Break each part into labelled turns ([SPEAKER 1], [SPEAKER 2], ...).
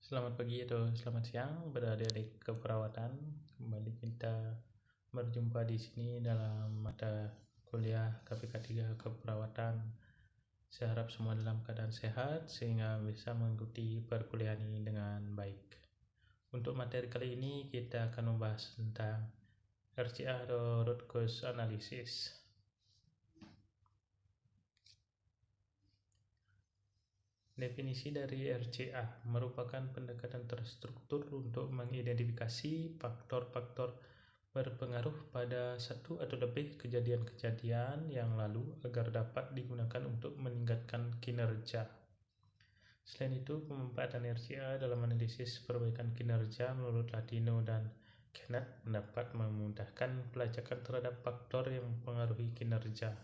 [SPEAKER 1] Selamat pagi atau selamat siang, adik-adik keperawatan. Kembali kita berjumpa di sini dalam mata kuliah KPK 3 Keperawatan. Saya harap semua dalam keadaan sehat sehingga bisa mengikuti perkuliahan ini dengan baik. Untuk materi kali ini kita akan membahas tentang RCA atau root cause analysis. Definisi dari RCA merupakan pendekatan terstruktur untuk mengidentifikasi faktor-faktor berpengaruh pada satu atau lebih kejadian-kejadian yang lalu agar dapat digunakan untuk meningkatkan kinerja. Selain itu, pemanfaatan RCA dalam analisis perbaikan kinerja menurut Latino dan Kenneth dapat memudahkan pelacakan terhadap faktor yang mempengaruhi kinerja.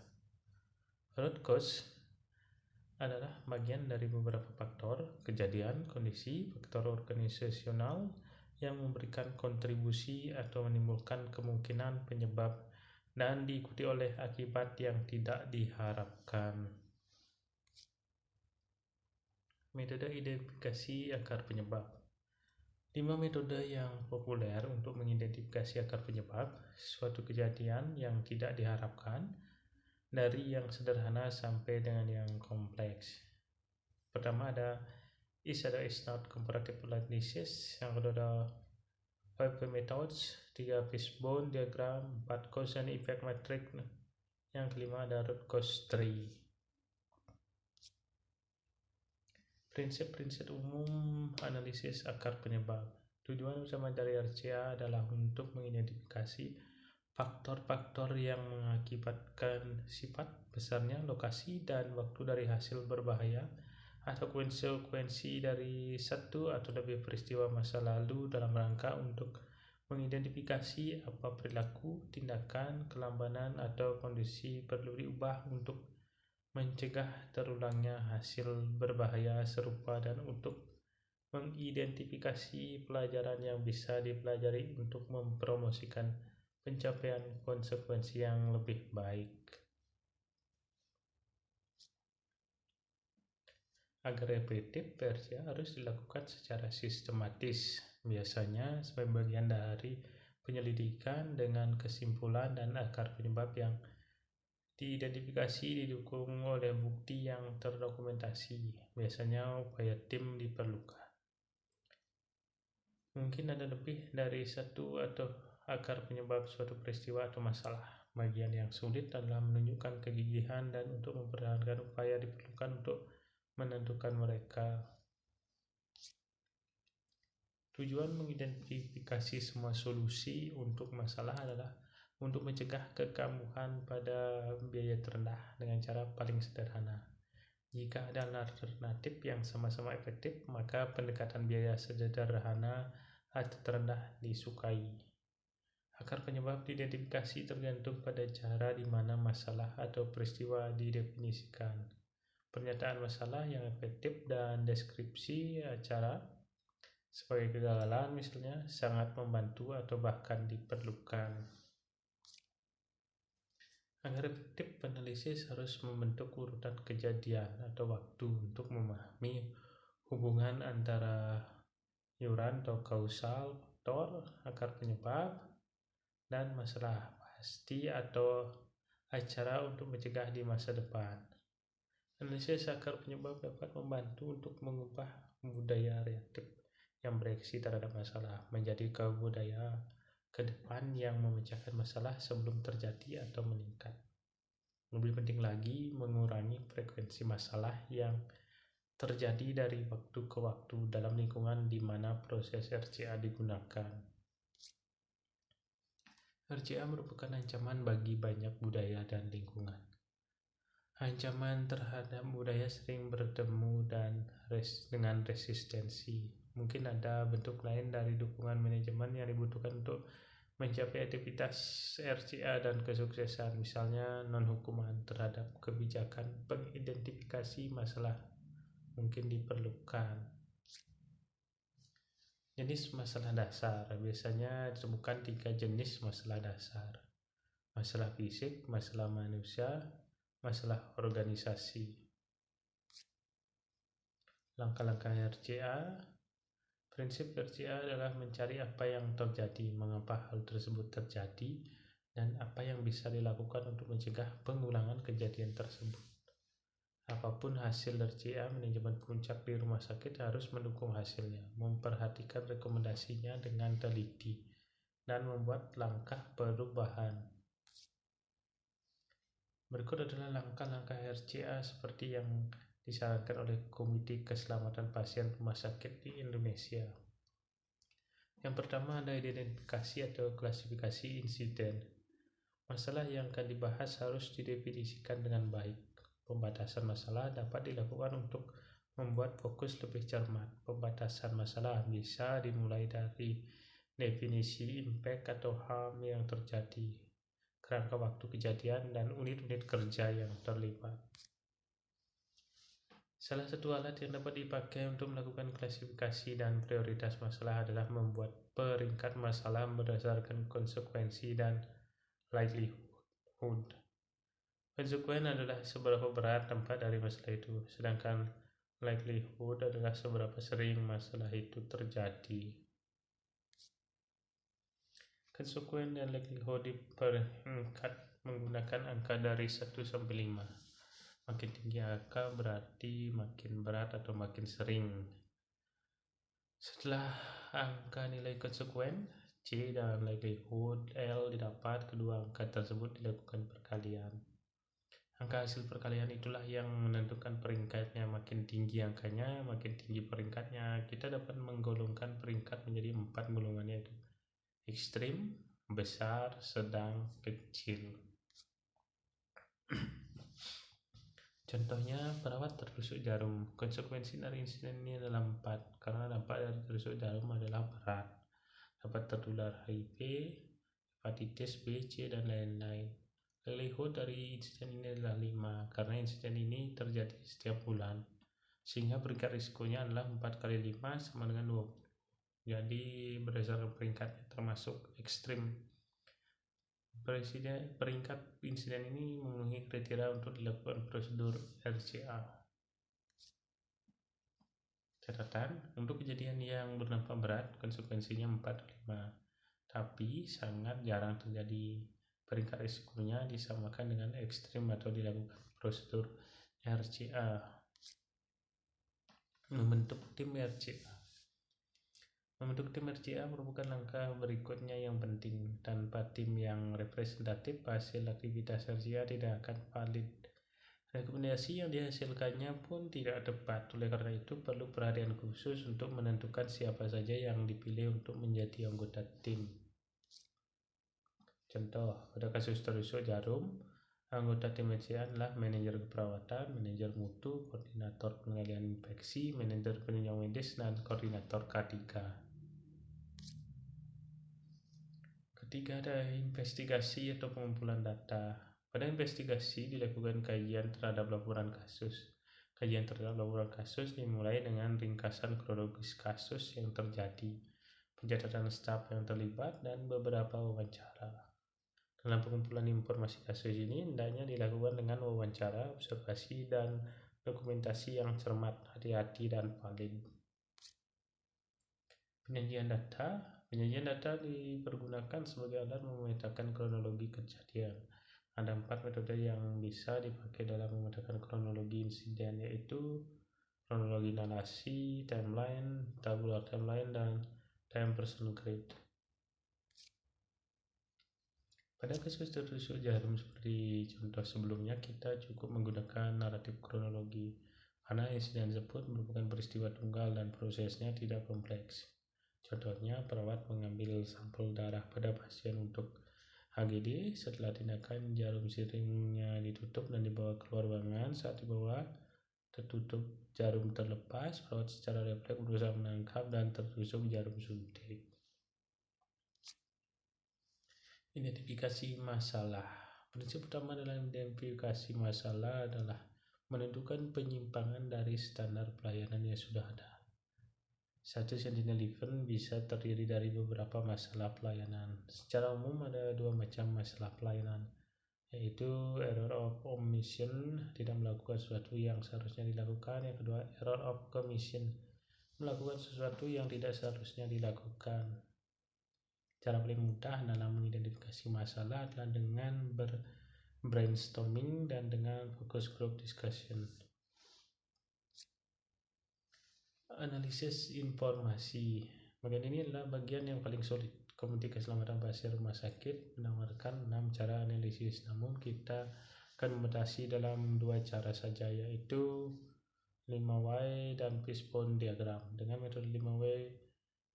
[SPEAKER 1] Root cause adalah bagian dari beberapa faktor, kejadian, kondisi, faktor organisasional yang memberikan kontribusi atau menimbulkan kemungkinan penyebab dan diikuti oleh akibat yang tidak diharapkan. Metode identifikasi akar penyebab. 5 metode yang populer untuk mengidentifikasi akar penyebab suatu kejadian yang tidak diharapkan, dari yang sederhana sampai dengan yang kompleks. Pertama ada is not comparative analysis, yang kedua ada 5 methods, 3 fishbone diagram, 4 cause and effect matrix, yang kelima ada root cause tree. Prinsip-prinsip umum analisis akar penyebab. Tujuan utama dari RCA adalah untuk mengidentifikasi faktor-faktor yang mengakibatkan sifat, besarnya, lokasi, dan waktu dari hasil berbahaya atau konsekuensi dari satu atau lebih peristiwa masa lalu dalam rangka untuk mengidentifikasi apa perilaku, tindakan, kelambanan, atau kondisi perlu diubah untuk mencegah terulangnya hasil berbahaya serupa dan untuk mengidentifikasi pelajaran yang bisa dipelajari untuk mempromosikan pencapaian konsekuensi yang lebih baik. Agar efektif, RCA harus dilakukan secara sistematis, biasanya sebagai bagian dari penyelidikan dengan kesimpulan dan akar penyebab yang diidentifikasi didukung oleh bukti yang terdokumentasi. Biasanya upaya tim diperlukan. Mungkin ada lebih dari satu atau akar penyebab suatu peristiwa atau masalah. Bagian yang sulit adalah menunjukkan kegigihan dan untuk mempertahankan upaya diperlukan untuk menentukan mereka. Tujuan mengidentifikasi semua solusi untuk masalah adalah untuk mencegah kekambuhan pada biaya terendah dengan cara paling sederhana. Jika ada alternatif yang sama-sama efektif, maka pendekatan biaya sederhana atau terendah disukai. Akar penyebab diidentifikasi tergantung pada cara di mana masalah atau peristiwa didefinisikan. Pernyataan masalah yang efektif dan deskripsi acara sebagai kegagalan misalnya sangat membantu atau bahkan diperlukan. Agar efektif, penalisis harus membentuk urutan kejadian atau waktu untuk memahami hubungan antara iuran atau kausal faktor, akar penyebab, dan masalah pasti atau acara untuk mencegah di masa depan. Analisis akar penyebab dapat membantu untuk mengubah budaya reaktif yang bereaksi terhadap masalah menjadi budaya ke depan yang memecahkan masalah sebelum terjadi atau meningkat. Lebih penting lagi, mengurangi frekuensi masalah yang terjadi dari waktu ke waktu dalam lingkungan di mana proses RCA digunakan. RCA merupakan ancaman bagi banyak budaya dan lingkungan. Ancaman terhadap budaya sering bertemu dengan resistensi. Mungkin ada bentuk lain dari dukungan manajemen yang dibutuhkan untuk mencapai aktivitas RCA dan kesuksesan, misalnya non-hukuman terhadap kebijakan pengidentifikasi masalah mungkin diperlukan. Jenis masalah dasar. Biasanya ditemukan 3 jenis masalah dasar. Masalah fisik, masalah manusia, masalah organisasi. Langkah-langkah RCA. Prinsip RCA adalah mencari apa yang terjadi, mengapa hal tersebut terjadi, dan apa yang bisa dilakukan untuk mencegah pengulangan kejadian tersebut. Apapun hasil RCA, manajemen puncak di rumah sakit harus mendukung hasilnya, memperhatikan rekomendasinya dengan teliti, dan membuat langkah perubahan. Berikut adalah langkah-langkah RCA seperti yang disarankan oleh Komite Keselamatan Pasien Rumah Sakit di Indonesia. Yang pertama ada identifikasi atau klasifikasi insiden. Masalah yang akan dibahas harus didefinisikan dengan baik. Pembatasan masalah dapat dilakukan untuk membuat fokus lebih cermat. Pembatasan masalah bisa dimulai dari definisi impact atau harm yang terjadi, kerangka waktu kejadian, dan unit-unit kerja yang terlibat. Salah satu alat yang dapat dipakai untuk melakukan klasifikasi dan prioritas masalah adalah membuat peringkat masalah berdasarkan konsekuensi dan likelihood. Konsekuensi adalah seberapa berat dampak dari masalah itu, sedangkan likelihood adalah seberapa sering masalah itu terjadi. Konsekuensi dan likelihood diperingkat menggunakan angka dari 1 sampai 5. Makin tinggi angka berarti makin berat atau makin sering. Setelah angka nilai konsekuen C dan likelihood L didapat, kedua angka tersebut dilakukan perkalian. Angka hasil perkalian itulah yang menentukan peringkatnya. Makin tinggi angkanya, makin tinggi peringkatnya. Kita dapat menggolongkan peringkat menjadi 4 golongan, yaitu ekstrim, besar, sedang, kecil. Contohnya, perawat tertusuk jarum. Konsekuensi dari insiden ini adalah 4, karena dampak dari tertusuk jarum adalah berat. Dapat tertular HIV, hepatitis B, C, dan lain-lain. Likelihood dari insiden ini adalah 5, karena insiden ini terjadi setiap bulan. Sehingga peringkat risikonya adalah 4 kali 5 sama dengan 20. Jadi berdasarkan peringkatnya termasuk ekstrim. Peringkat insiden ini memenuhi kriteria untuk dilakukan prosedur RCA. Catatan, untuk kejadian yang berdampak berat, konsekuensinya 4-5, tapi sangat jarang terjadi. Peringkat risikonya disamakan dengan ekstrim atau dilakukan prosedur RCA. Membentuk tim RCA. Membentuk tim RCA merupakan langkah berikutnya yang penting. Tanpa tim yang representatif, hasil aktivitas RCA tidak akan valid. Rekomendasi yang dihasilkannya pun tidak tepat. Oleh karena itu, perlu perhatian khusus untuk menentukan siapa saja yang dipilih untuk menjadi anggota tim. Contoh, pada kasus tertusuk jarum, anggota tim RCA adalah manajer keperawatan, manajer mutu, koordinator pengendalian infeksi, manajer peninjau medis, dan koordinator K3. Ketiga, ada investigasi atau pengumpulan data. Pada investigasi dilakukan kajian terhadap laporan kasus. Kajian terhadap laporan kasus dimulai dengan ringkasan kronologis kasus yang terjadi, pencatatan staf yang terlibat, dan beberapa wawancara. Dalam pengumpulan informasi kasus ini hendaknya dilakukan dengan wawancara, observasi, dan dokumentasi yang cermat, hati-hati, dan valid. Penyajian data dipergunakan sebagai alat memetakan kronologi kejadian. Ada 4 metode yang bisa dipakai dalam memetakan kronologi insiden, yaitu kronologi narasi, timeline, tabular timeline, dan time person grid. Pada kasus tertusuk jarum seperti contoh sebelumnya, kita cukup menggunakan naratif kronologi karena insiden tersebut merupakan peristiwa tunggal dan prosesnya tidak kompleks. Contohnya, perawat mengambil sampel darah pada pasien untuk HGD. Setelah tindakan, jarum siringnya ditutup dan dibawa keluar ruangan. Saat dibawa tertutup, jarum terlepas. Perawat secara refleks berusaha menangkap dan tertusuk jarum suntik. Identifikasi masalah. Prinsip utama dalam identifikasi masalah adalah menentukan penyimpangan dari standar pelayanan yang sudah ada. Satu sentinel event bisa terdiri dari beberapa masalah pelayanan. Secara umum ada 2 macam masalah pelayanan, yaitu error of omission, tidak melakukan sesuatu yang seharusnya dilakukan. Yang kedua, error of commission, melakukan sesuatu yang tidak seharusnya dilakukan. Cara paling mudah dalam mengidentifikasi masalah adalah dengan brainstorming dan dengan focus group discussion. Analisis informasi. Bagian ini adalah bagian yang paling sulit. Komite Keselamatan Pasien Rumah Sakit menawarkan 6 cara analisis, namun kita akan membatasi dalam 2 cara saja, yaitu 5W dan fishbone diagram. Dengan metode 5W,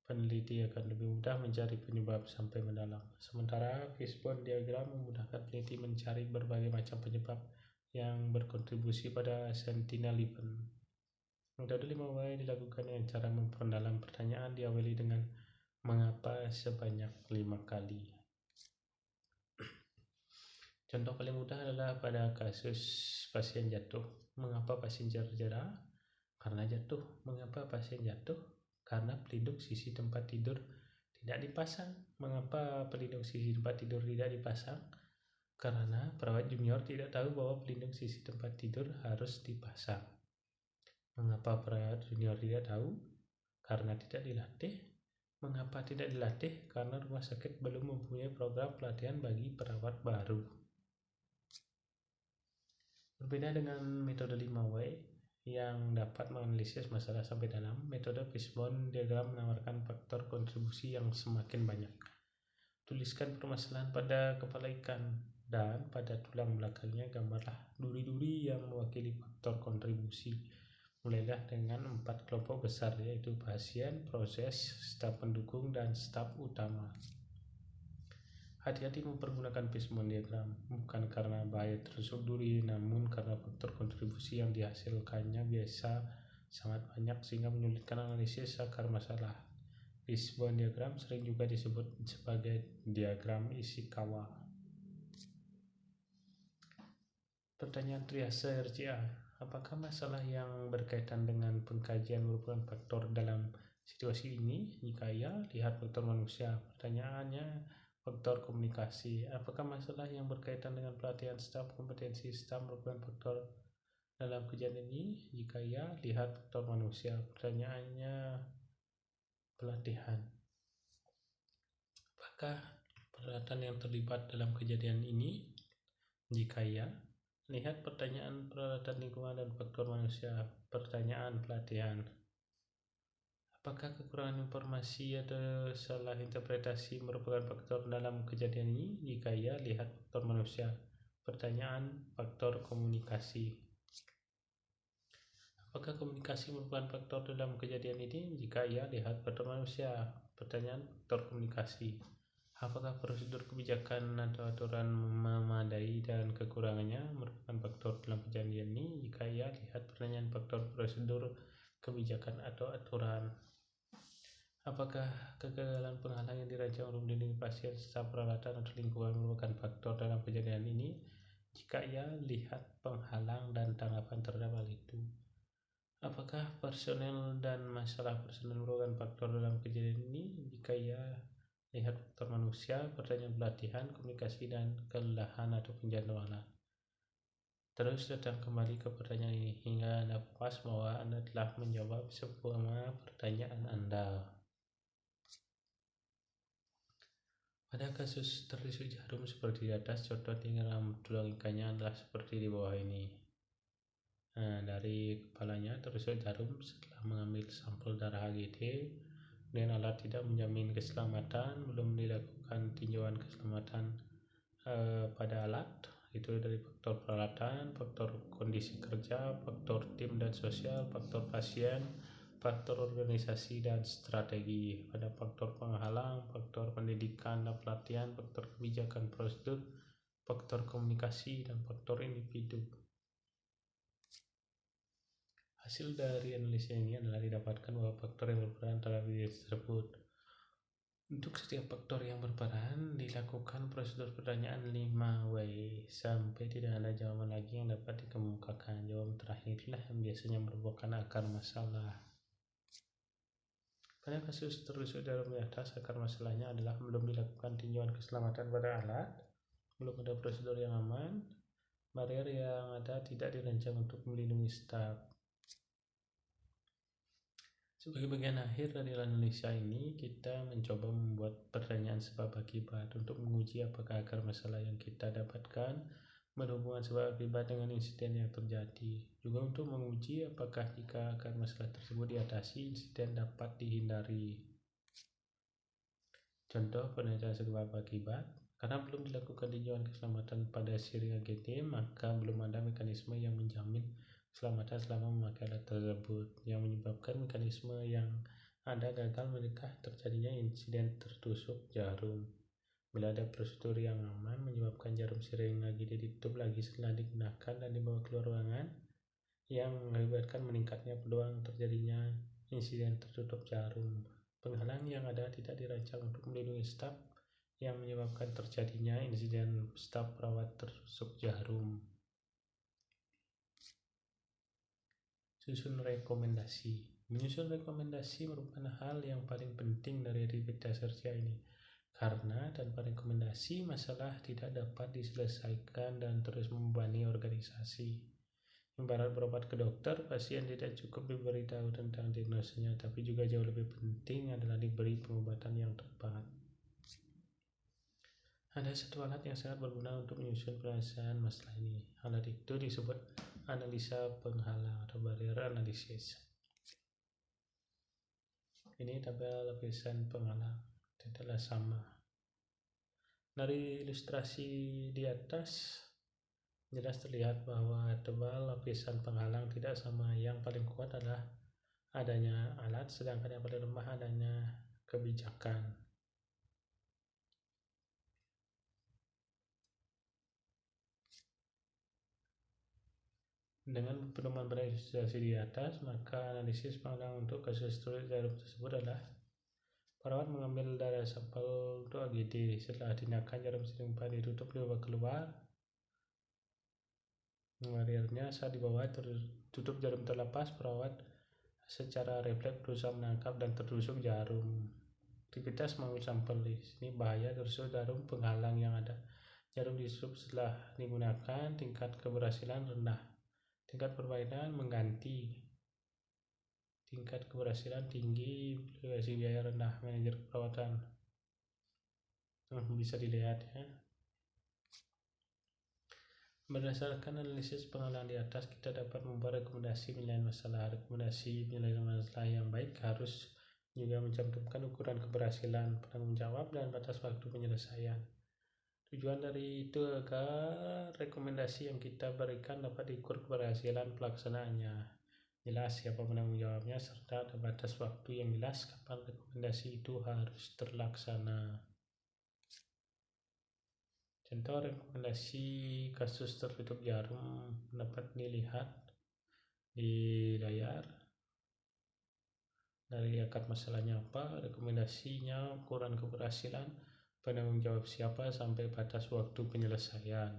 [SPEAKER 1] peneliti akan lebih mudah mencari penyebab sampai mendalam. Sementara fishbone diagram memudahkan peneliti mencari berbagai macam penyebab yang berkontribusi pada sentinel event. Metode 5W dilakukan dengan cara memperdalam pertanyaan diawali dengan mengapa sebanyak 5 kali. Contoh paling mudah adalah pada kasus pasien jatuh. Mengapa pasien terjatuh? Karena jatuh. Mengapa pasien jatuh? Karena pelindung sisi tempat tidur tidak dipasang. Mengapa pelindung sisi tempat tidur tidak dipasang? Karena perawat junior tidak tahu bahwa pelindung sisi tempat tidur harus dipasang. Mengapa perawat junior tidak tahu? Karena tidak dilatih. Mengapa tidak dilatih? Karena rumah sakit belum mempunyai program pelatihan bagi perawat baru. Berbeda dengan metode 5W yang dapat menganalisis masalah sampai dalam, metode fishbone diagram menawarkan faktor kontribusi yang semakin banyak. Tuliskan permasalahan pada kepala ikan dan pada tulang belakangnya gambarlah duri-duri yang mewakili faktor kontribusi. Mulailah dengan 4 kelompok besar, yaitu pasien, proses, staf pendukung, dan staf utama. Hati-hati mempergunakan fishbone diagram, bukan karena bahaya tertusuk duri, namun karena faktor kontribusi yang dihasilkannya biasa sangat banyak sehingga menyulitkan analisis akar masalah. Fishbone diagram sering juga disebut sebagai diagram Ishikawa. Pertanyaan triase RCA. Apakah masalah yang berkaitan dengan pengkajian merupakan faktor dalam situasi ini? Jika ya, lihat faktor manusia. Pertanyaannya, faktor komunikasi. Apakah masalah yang berkaitan dengan pelatihan staf, kompetensi staf merupakan faktor dalam kejadian ini? Jika ya, lihat faktor manusia. Pertanyaannya, pelatihan. Apakah peralatan yang terlibat dalam kejadian ini? Jika ya, lihat pertanyaan peralatan lingkungan dan faktor manusia. Pertanyaan pelatihan. Apakah kekurangan informasi atau salah interpretasi merupakan faktor dalam kejadian ini? Jika ya, lihat faktor manusia. Pertanyaan faktor komunikasi. Apakah komunikasi merupakan faktor dalam kejadian ini? Jika ya, lihat faktor manusia. Pertanyaan faktor komunikasi. Apakah prosedur kebijakan atau aturan memadai dan kekurangannya merupakan faktor dalam kejadian ini? Jika ya, lihat pertanyaan faktor prosedur kebijakan atau aturan. Apakah kegagalan penghalang yang dirancang untuk melindungi pasien, staf, peralatan, atau lingkungan merupakan faktor dalam kejadian ini? Jika ya, lihat penghalang dan tanggapan terhadap hal itu. Apakah personel dan masalah personel merupakan faktor dalam kejadian ini? Jika ya, lihat faktor manusia, pertanyaan pelatihan, komunikasi, dan kelelahan atau penjadwalan. Terus datang kembali ke pertanyaan ini hingga Anda puas bahwa Anda telah menjawab semua pertanyaan Anda. Pada kasus tertusuk jarum seperti di atas, contoh tinggal tulang ikannya adalah seperti di bawah ini. Dari kepalanya tertusuk jarum setelah mengambil sampel darah HGD. Kemudian alat tidak menjamin keselamatan, belum dilakukan tinjauan keselamatan pada alat, itu dari faktor peralatan, faktor kondisi kerja, faktor tim dan sosial, faktor pasien, faktor organisasi dan strategi. Pada faktor penghalang, faktor pendidikan dan pelatihan, faktor kebijakan prosedur, faktor komunikasi, dan faktor individu. Hasil dari analisis ini adalah didapatkan bahwa faktor yang berperan terhadap diri tersebut. Untuk setiap faktor yang berperan, dilakukan prosedur pertanyaan 5W sampai tidak ada jawaban lagi yang dapat dikemukakan. Jawaban terakhirlah yang biasanya merupakan akar masalah. Pada kasus tertusuk jarum di atas, akar masalahnya adalah belum dilakukan tinjauan keselamatan pada alat, belum ada prosedur yang aman, barrier yang ada tidak dirancang untuk melindungi staf. Sebagai bagian akhir dari analisa ini, kita mencoba membuat pertanyaan sebab akibat untuk menguji apakah akar masalah yang kita dapatkan berhubungan sebab akibat dengan insiden yang terjadi. Juga untuk menguji apakah jika akar masalah tersebut diatasi, insiden dapat dihindari. Contoh penelitian sebab akibat. Karena belum dilakukan tinjauan keselamatan pada sirine AGT, maka belum ada mekanisme yang menjamin keselamatan selama memakai alat tersebut, yang menyebabkan mekanisme yang ada gagal mencegah terjadinya insiden tertusuk jarum. Bila ada prosedur yang aman menyebabkan jarum sirine AGT ditutup lagi setelah digunakan dan dibawa keluar ruangan, yang mengakibatkan meningkatnya peluang terjadinya insiden tertutup jarum. Penghalang yang ada tidak dirancang untuk melindungi staf, yang menyebabkan terjadinya insiden staf perawat tertusuk jarum. Susun rekomendasi. Menyusun rekomendasi merupakan hal yang paling penting dari aktivitas RCA ini, karena tanpa rekomendasi masalah tidak dapat diselesaikan dan terus membebani organisasi. Ibarat berobat ke dokter, pasien tidak cukup diberitahu tentang diagnosanya, tapi juga jauh lebih penting adalah diberi pengobatan yang tepat. Ada satu alat yang sangat berguna untuk menyusun penyelesaian masalah ini. Alat itu disebut analisa penghalang atau barrier analysis. Ini tabel lapisan penghalang, tidaklah sama. Dari ilustrasi di atas, jelas terlihat bahwa tebal lapisan penghalang tidak sama. Yang paling kuat adalah adanya alat, sedangkan yang paling lemah adanya kebijakan. Dengan pedoman pada ilustrasi di atas, maka analisis penghalang untuk kasus tertutup jarum tersebut adalah perawat mengambil darah sampel untuk AGD. Setelah tindakan, jarum sirine 4 ditutup dibawa keluar. Bariernya saat di bawah tertutup jarum terlepas, perawat secara refleks berusaha menangkap dan tertusuk jarum. Aktivitas mengambil sampel di sini bahaya tertusuk jarum penghalang yang ada. Jarum ditutup setelah digunakan, tingkat keberhasilan rendah. Tingkat perbaikan mengganti. Tingkat keberhasilan tinggi, implikasi biaya rendah. Manajer keperawatan. Bisa dilihat ya. Berdasarkan analisis penghalang di atas, kita dapat membuat rekomendasi penilaian masalah. Rekomendasi penilaian masalah yang baik harus juga mencantumkan ukuran keberhasilan, penanggung jawab, dan batas waktu penyelesaian. Tujuan dari itu agar rekomendasi yang kita berikan dapat diukur keberhasilan pelaksanaannya. Jelas siapa penanggung jawabnya, serta ada batas waktu yang jelas kapan rekomendasi itu harus terlaksana. Contoh rekomendasi kasus tertutup jarum dapat dilihat di layar. Dari akar masalahnya apa, rekomendasinya, ukuran keberhasilan, penanggung jawab siapa, sampai batas waktu penyelesaian.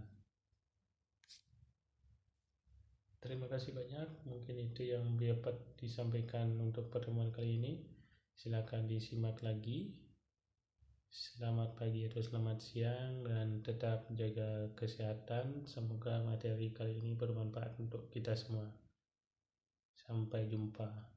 [SPEAKER 1] Terima kasih banyak. Mungkin itu yang dapat disampaikan untuk pertemuan kali ini. Silakan disimak lagi. Selamat pagi atau selamat siang, dan tetap jaga kesehatan. Semoga materi kali ini bermanfaat untuk kita semua. Sampai jumpa.